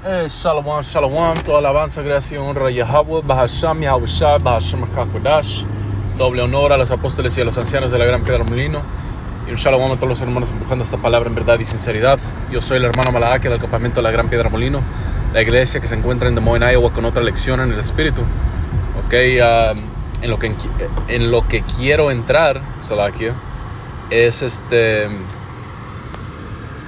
Shalom, shalom, toda alabanza, gracia y honra a Yahweh, Bahasham, Yahweh Shai, Bahasham HaKodash. Doble honor a los apóstoles y a los ancianos de la Gran Piedra Molino. Y un shalom a todos los hermanos empujando esta palabra en verdad y sinceridad. Yo soy el hermano Malaque del campamento de la Gran Piedra Molino, la iglesia que se encuentra en Des Moines, Iowa, con otra lección en el Espíritu. En lo que quiero entrar, Salakia, es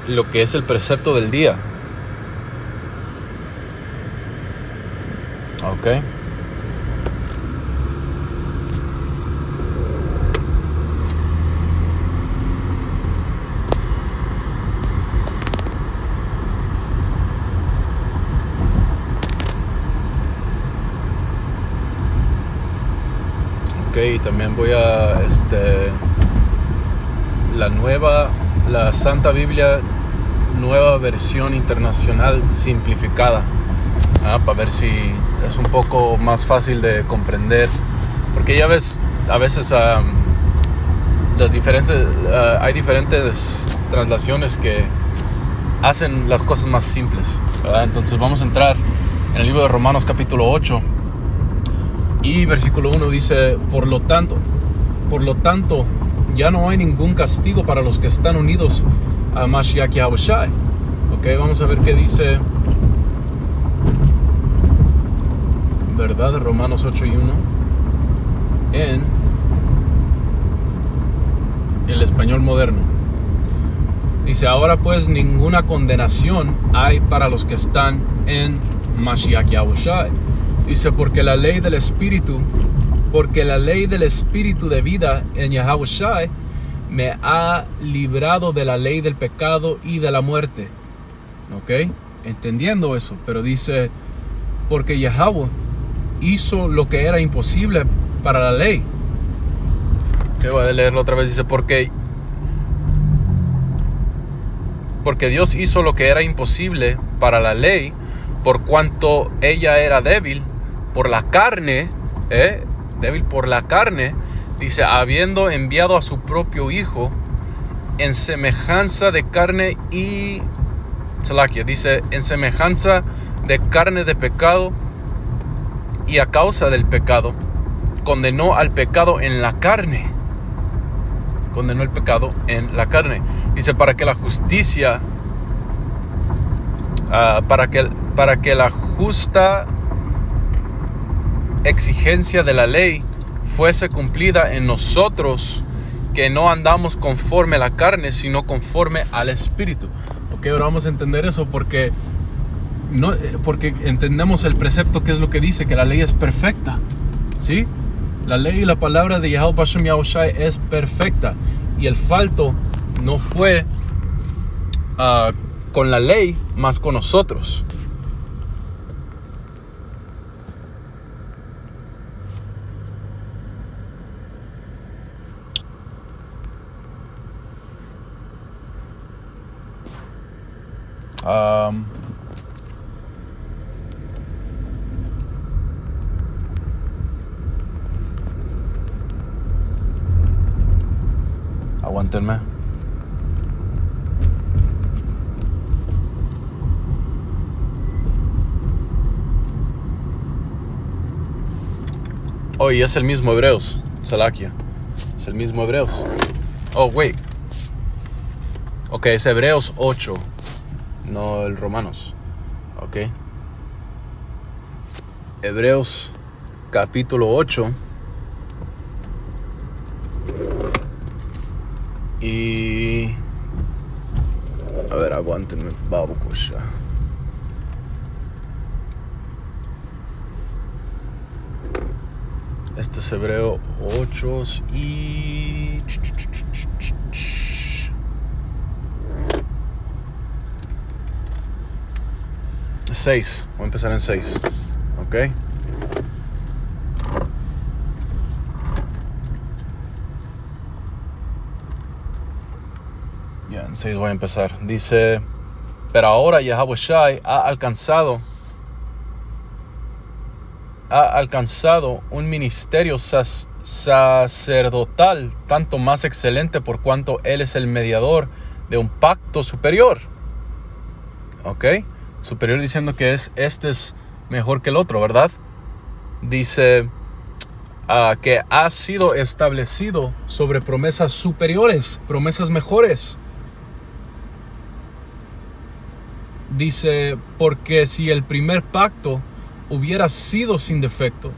lo que es el precepto del día. Ok. Ok, también voy a la Santa Biblia, nueva versión internacional simplificada, para ver si es un poco más fácil de comprender, porque ya ves, a veces hay diferentes translaciones que hacen las cosas más simples, ¿verdad? Entonces vamos a entrar en el libro de Romanos capítulo 8 y versículo 1 dice: por lo tanto, ya no hay ningún castigo para los que están unidos a Mashiach Yahushai. Ok, vamos a ver qué dice, ¿verdad? Romanos 8 y 1 en el español moderno. Dice: ahora pues ninguna condenación hay para los que están en Mashiach Yahushai. Dice: porque la ley del Espíritu de vida en Yahushai me ha librado de la ley del pecado y de la muerte. Ok, entendiendo eso, pero dice: porque Yahweh hizo lo que era imposible para la ley. Okay, voy a leerlo otra vez. Dice: porque Dios hizo lo que era imposible para la ley, por cuanto ella era débil por la carne, dice, habiendo enviado a su propio Hijo en semejanza de carne y dice, en semejanza de carne de pecado, y a causa del pecado condenó al pecado en la carne. Condenó el pecado en la carne. Dice: para que la justicia, para que la justa exigencia de la ley fuese cumplida en nosotros, que no andamos conforme a la carne, sino conforme al Espíritu. Ok, ahora vamos a entender eso porque entendemos el precepto, que es lo que dice, que la ley es perfecta, ¿sí? La ley y la palabra de Yahweh Bashem Yahushai es perfecta, y el falto no fue con la ley, más con nosotros. Aguántenme. Y es el mismo Hebreos, Salakia. Es el mismo Hebreos. Wait. Ok, es Hebreos 8, no el Romanos. Ok. Hebreos capítulo 8. Y a ver, aguántenme, babucosha. Este es Hebreo 8 y 6. Voy a empezar en 6. Ok. En 6 voy a empezar. Dice: pero ahora Yahushai ha alcanzado un ministerio sacerdotal tanto más excelente, por cuanto Él es el mediador de un pacto superior. ¿Ok? superior diciendo que este es mejor que el otro, ¿verdad? Dice que ha sido establecido sobre promesas superiores, promesas mejores. Dice, porque si el primer pacto hubiera sido sin defecto,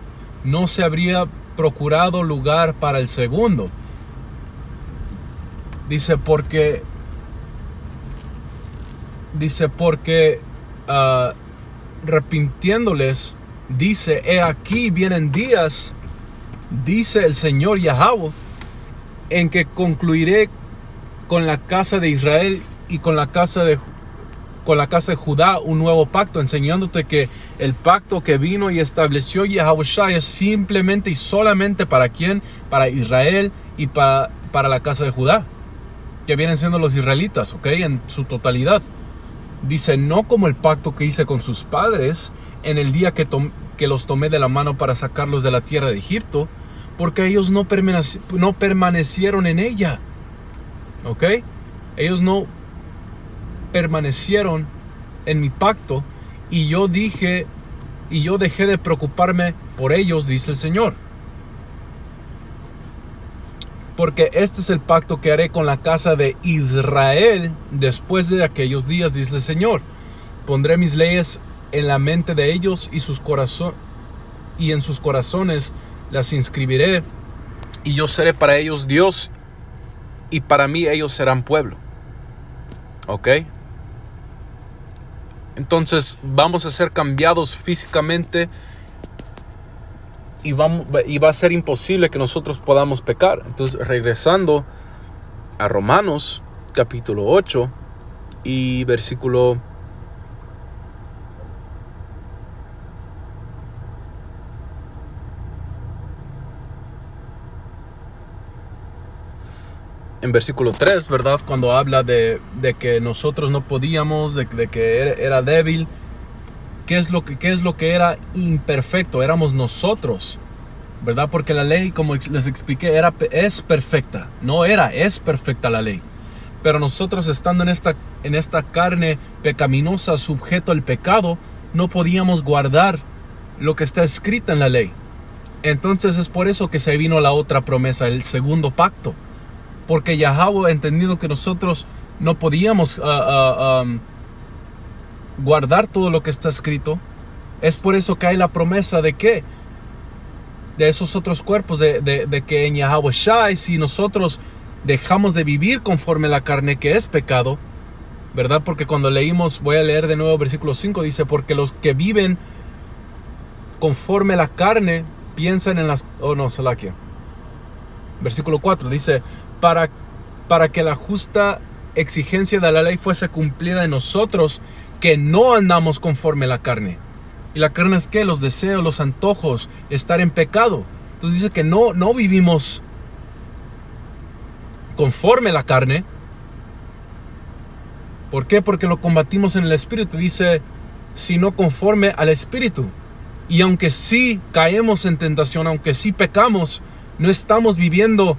no se habría procurado lugar para el segundo. Dice, porque arrepintiéndoles, dice, he aquí vienen días, dice el Señor Yahweh, en que concluiré con la casa de Israel y con la casa de Judá un nuevo pacto, enseñándote que el pacto que vino y estableció Yahawashi es simplemente y solamente ¿para quién? Para Israel y para la casa de Judá, que vienen siendo los israelitas, ¿ok? En su totalidad. Dice, no como el pacto que hice con sus padres en el día que los tomé de la mano para sacarlos de la tierra de Egipto, porque ellos no permanecieron en ella, ¿ok? Ellos no permanecieron en mi pacto, y yo dejé de preocuparme por ellos, dice el Señor. Porque este es el pacto que haré con la casa de Israel después de aquellos días, dice el Señor. Pondré mis leyes en la mente de ellos y en sus corazones las inscribiré, y yo seré para ellos Dios, y para mí ellos serán pueblo. ¿Ok? Entonces vamos a ser cambiados físicamente, y va a ser imposible que nosotros podamos pecar. Entonces, regresando a Romanos capítulo 8 y versículo en versículo 3, ¿verdad? Cuando habla de que nosotros no podíamos, de que era débil. ¿Qué es lo que era imperfecto? Éramos nosotros, ¿verdad? Porque la ley, como les expliqué, es perfecta. Es perfecta la ley. Pero nosotros, estando en esta carne pecaminosa, sujeto al pecado, no podíamos guardar lo que está escrito en la ley. Entonces es por eso que se vino la otra promesa, el segundo pacto. Porque Yahweh ha entendido que nosotros no podíamos guardar todo lo que está escrito. Es por eso que hay la promesa de que de esos otros cuerpos, de que en Yahawashi, si nosotros dejamos de vivir conforme a la carne, que es pecado, ¿verdad? Porque cuando leímos, voy a leer de nuevo versículo 5, dice, porque los que viven conforme a la carne piensan en las... Salakia. Versículo 4 dice, para que la justa exigencia de la ley fuese cumplida en nosotros, que no andamos conforme a la carne. ¿Y la carne es qué? Los deseos, los antojos, estar en pecado. Entonces dice que no vivimos conforme a la carne. ¿Por qué? Porque lo combatimos en el Espíritu. Dice, sino conforme al Espíritu. Y aunque sí caemos en tentación, aunque sí pecamos, no estamos viviendo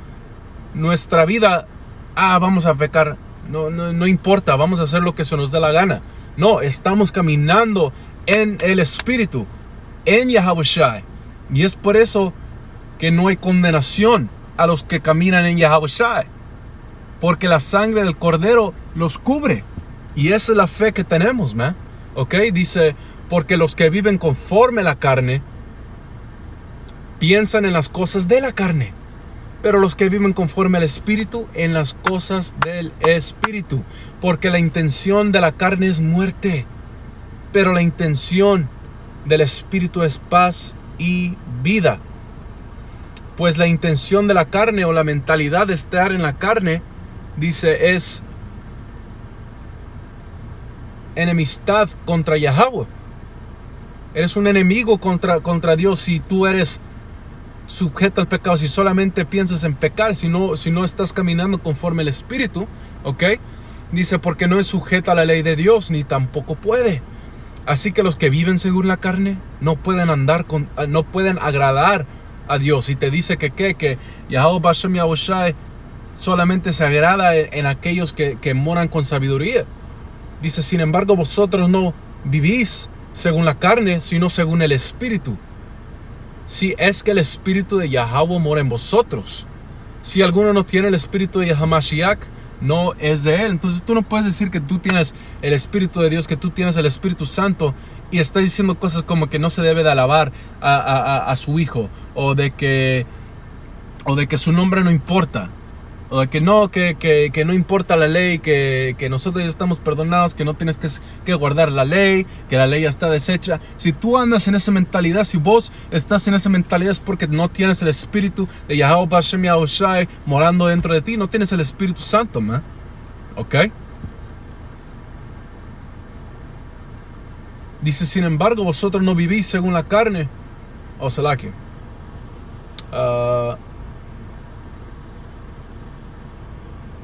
nuestra vida, vamos a pecar, no importa, vamos a hacer lo que se nos dé la gana. No, estamos caminando en el Espíritu, en Yahawashi. Y es por eso que no hay condenación a los que caminan en Yahawashi, porque la sangre del Cordero los cubre. Y esa es la fe que tenemos, man. ¿Ok? Dice, porque los que viven conforme a la carne piensan en las cosas de la carne, pero los que viven conforme al Espíritu, en las cosas del Espíritu. Porque la intención de la carne es muerte, pero la intención del Espíritu es paz y vida. Pues la intención de la carne, o la mentalidad de estar en la carne, dice, es enemistad contra Yahweh. Eres un enemigo contra Dios si tú eres sujeto al pecado, si solamente piensas en pecar, si no estás caminando conforme al Espíritu, ¿ok? Dice, porque no es sujeto a la ley de Dios, ni tampoco puede. Así que los que viven según la carne no pueden agradar a Dios. Y te dice que Yahweh Bashem Yahushai solamente se agrada en aquellos que moran con sabiduría. Dice, sin embargo, vosotros no vivís según la carne, sino según el Espíritu. Si es que el Espíritu de Yahweh mora en vosotros. Si alguno no tiene el Espíritu de Yahamashiach, no es de él. Entonces tú no puedes decir que tú tienes el Espíritu de Dios, que tú tienes el Espíritu Santo, y estás diciendo cosas como que no se debe de alabar a su Hijo, o de que su nombre no importa, o de que no importa la ley, que nosotros ya estamos perdonados, que no tienes que guardar la ley, que la ley ya está deshecha. Si tú andas en esa mentalidad, si vos estás en esa mentalidad, es porque no tienes el Espíritu de Yahweh Hashem Yahushai morando dentro de ti. No tienes el Espíritu Santo, man. ¿Ok? Dice, sin embargo, vosotros no vivís según la carne. O sea, que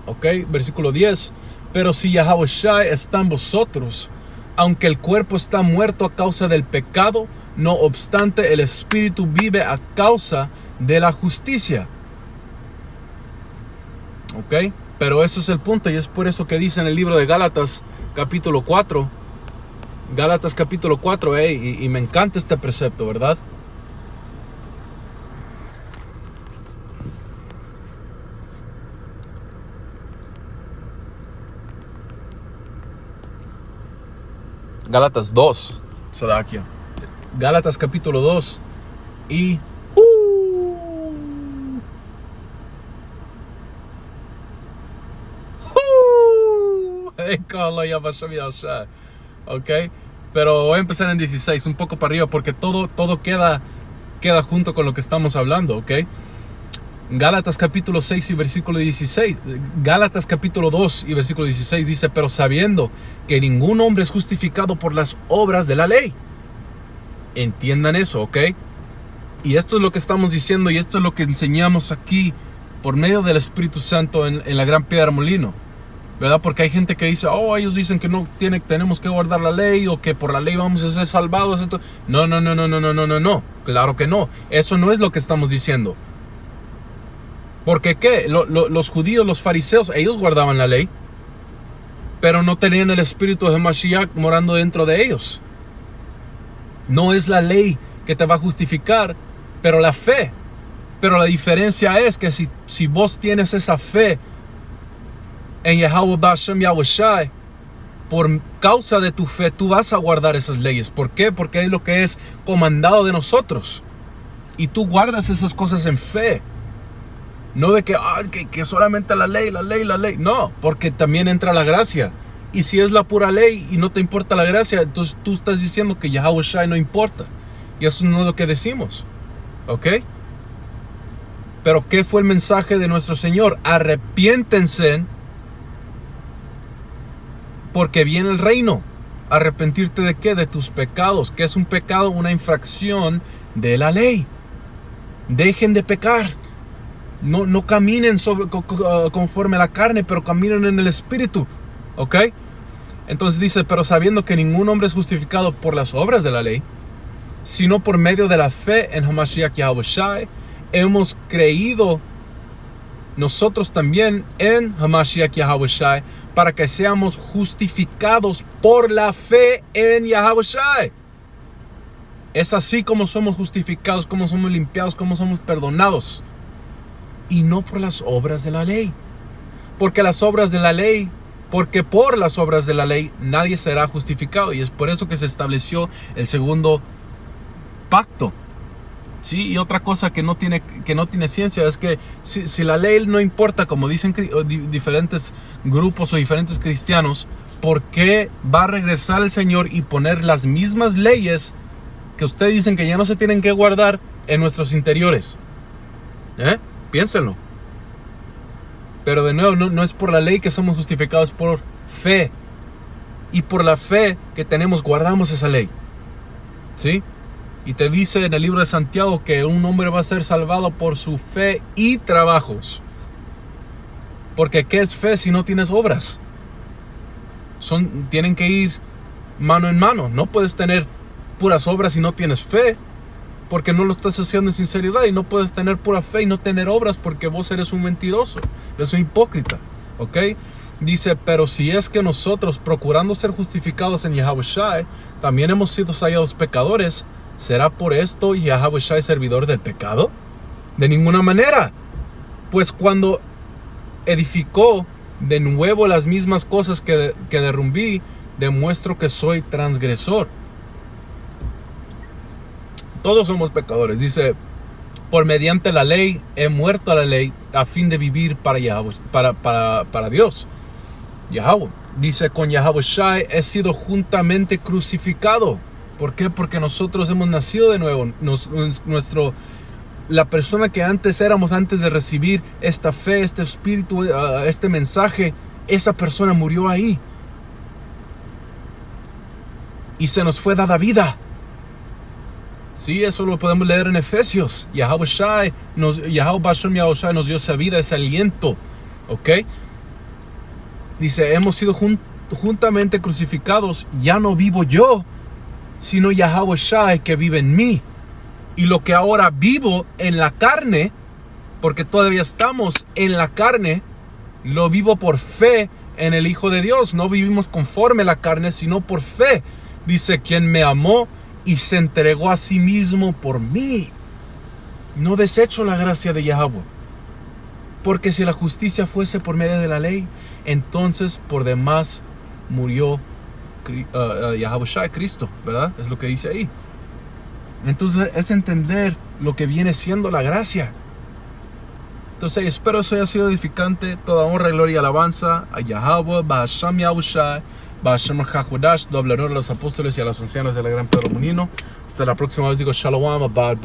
ok, versículo 10. Pero si Yahawashi está en vosotros, aunque el cuerpo está muerto a causa del pecado, no obstante el espíritu vive a causa de la justicia. Ok, pero eso es el punto, y es por eso que dice en el libro de Gálatas capítulo 4, Gálatas capítulo 4, y me encanta este precepto, ¿verdad? Gálatas 2, Sadakia. Gálatas capítulo 2 y ok, pero voy a empezar en 16, un poco para arriba, porque todo queda junto con lo que estamos hablando, ok. Gálatas capítulo 6 y versículo 16. Gálatas capítulo 2 y versículo 16 dice, pero sabiendo que ningún hombre es justificado por las obras de la ley. Entiendan eso, ¿ok? Y esto es lo que estamos diciendo, y esto es lo que enseñamos aquí por medio del Espíritu Santo en la Gran Piedra Molino, ¿verdad? Porque hay gente que dice, ellos dicen que no tenemos que guardar la ley, o que por la ley vamos a ser salvados. No, claro que no. Eso no es lo que estamos diciendo. Porque ¿qué? Los judíos, los fariseos, ellos guardaban la ley, pero no tenían el Espíritu de Mashiach morando dentro de ellos. No es la ley que te va a justificar, pero la fe. Pero la diferencia es que si vos tienes esa fe en Yahweh Hashem Yahushai, por causa de tu fe, tú vas a guardar esas leyes. ¿Por qué? Porque es lo que es comandado de nosotros. Y tú guardas esas cosas en fe. No de que solamente la ley. No, porque también entra la gracia. Y si es la pura ley y no te importa la gracia, entonces tú estás diciendo que Yahawashi no importa. Y eso no es lo que decimos. ¿Ok? Pero ¿qué fue el mensaje de nuestro Señor? Arrepiéntense, porque viene el reino. ¿Arrepentirte de qué? De tus pecados. ¿Qué es un pecado? Una infracción de la ley. Dejen de pecar. No caminen conforme a la carne, pero caminen en el Espíritu. ¿Ok? Entonces dice, pero sabiendo que ningún hombre es justificado por las obras de la ley, sino por medio de la fe en Hamashiach Yahushai, hemos creído nosotros también en Hamashiach Yahushai, para que seamos justificados por la fe en Yahushai. Es así como somos justificados, como somos limpiados, como somos perdonados. Y no por las obras de la ley. Porque por las obras de la ley nadie será justificado. Y es por eso que se estableció el segundo pacto. Sí, y otra cosa que no tiene ciencia es que si la ley no importa, como dicen diferentes grupos o diferentes cristianos, ¿por qué va a regresar el Señor y poner las mismas leyes que ustedes dicen que ya no se tienen que guardar en nuestros interiores? Piénsenlo. Pero de nuevo, no es por la ley que somos justificados, por fe. Y por la fe que tenemos, guardamos esa ley. ¿Sí? Y te dice en el libro de Santiago que un hombre va a ser salvado por su fe y trabajos. Porque ¿qué es fe si no tienes obras? Tienen que ir mano en mano. No puedes tener puras obras si no tienes fe, porque no lo estás haciendo en sinceridad. Y no puedes tener pura fe y no tener obras, porque vos eres un mentiroso, eres un hipócrita. ¿Ok? Dice, pero si es que nosotros, procurando ser justificados en Yahawashi, también hemos sido hallados pecadores, ¿será por esto Yahawashi servidor del pecado? De ninguna manera. Pues cuando edificó de nuevo las mismas cosas que derrumbí, demuestro que soy transgresor. Todos somos pecadores. Dice, por mediante la ley he muerto a la ley a fin de vivir para Yahweh, para Dios. Yahweh dice, con Yahawashi he sido juntamente crucificado. ¿Por qué? Porque nosotros hemos nacido de nuevo. La persona que antes éramos, antes de recibir esta fe, este espíritu, este mensaje, esa persona murió ahí. Y se nos fue dada vida. Sí, eso lo podemos leer en Efesios. Yahweh nos dio esa vida, ese aliento. ¿Ok? Dice, hemos sido juntamente crucificados. Ya no vivo yo, sino Yahawashi que vive en mí. Y lo que ahora vivo en la carne, porque todavía estamos en la carne, lo vivo por fe en el Hijo de Dios. No vivimos conforme a la carne, sino por fe. Dice, quien me amó y se entregó a sí mismo por mí. No desecho la gracia de Yahweh. Porque si la justicia fuese por medio de la ley, entonces por demás murió Yahawashi, Cristo, ¿verdad? Es lo que dice ahí. Entonces es entender lo que viene siendo la gracia. Entonces espero eso haya sido edificante. Toda honra, gloria y alabanza a Yahweh, Bahasham Yahushai, Bahasham HaKodash, doble honor a los apóstoles y a los ancianos de la Gran Pedro Munino. Hasta la próxima vez digo Shalom, Abad.